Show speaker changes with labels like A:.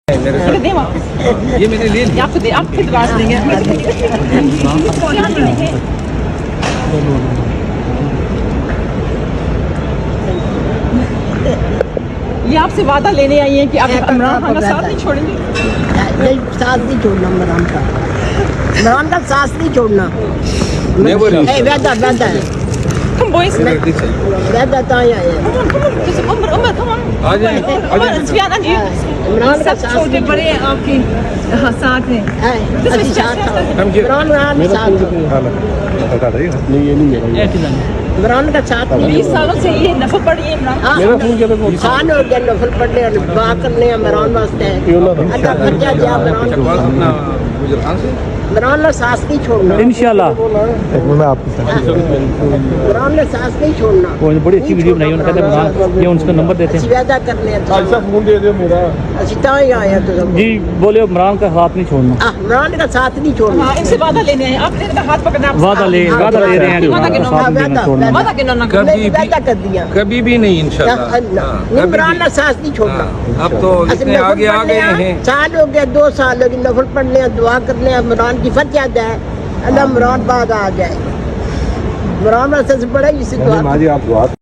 A: میرے ساتھ
B: دیں واپس،
A: یہ میں نے لے لیا.
B: آپ کو دیں، آپ خود واپس دیں گے. یہ آپ سے وعدہ لینے آئی ہیں کہ آپ عمران خان کا ساتھ نہیں چھوڑیں گے.
C: نہیں، ساتھ نہیں چھوڑنا عمران کا، عمران کا ساتھ نہیں چھوڑنا.
A: Never.
C: ویدا ویدا
B: Come boys.
C: ویدا تو آیا ہے.
B: عمر come on.
A: آ جائیں
B: سفیان جی
C: عمران کا
B: سب
C: ساتھ
B: چھوٹے بڑے آپ کے ساتھ ہیں.
C: اچھی ساتھ تھا.
A: ہم یہ
C: عمران کا ساتھ تھا.
A: بتا رہی ہوں.
D: نہیں یہ نہیں میرا.
C: عمران کا ساتھ
B: 20 سالوں سے یہ نفع پڑی ہے عمران.
D: میرا فون کیا تھا؟
C: خان ہو گیا، نفل پڑھنے اور دعا کرنے عمران واسطے. اللہ خرچہ دیا عمران کو.
A: شکوال اپنا گجر خان سے
C: عمران نے سانس نہیں چھوڑنا.
D: انشاءاللہ
E: میں آپ کے ساتھ
C: عمران نے سانس نہیں چھوڑنا.
D: وہ بڑی اچھی ویڈیو بنائی، انہوں نے کہتے ہیں یہ ان کا نمبر دیتے
C: اسی
D: ہیں.
C: وعدہ کرنے
E: ایسا فون دے دے میرا.
C: اسی طرح ہی آیا تو
D: جی بولے عمران کا ہاتھ نہیں چھوڑنا.
C: عمران کا ساتھ نہیں چھوڑنا.
B: ہاں ان سے وعدہ لینے آئے. آپ نے ان کا ہاتھ پکڑنا.
D: وعدہ لے رہے ہیں جو
B: وعدہ کے
D: ساتھ نہیں دینا چھوڑنا.
B: وعدہ کے نام
A: کبھی
C: وعدہ کر دیا.
A: کبھی بھی نہیں انشاءاللہ.
C: عمران نے سانس نہیں چھوڑنا.
A: اب تو اتنے آگے آ گئے ہیں.
C: سال ہو گیا، 2 سال ہو گئے. نفل پڑھنے دعا کرنے عمران کی فرض یاد ہے. اللہ عمران بعد آ جائے. عمران سے بڑا ہی سے دعا
E: ماں جی آپ دعا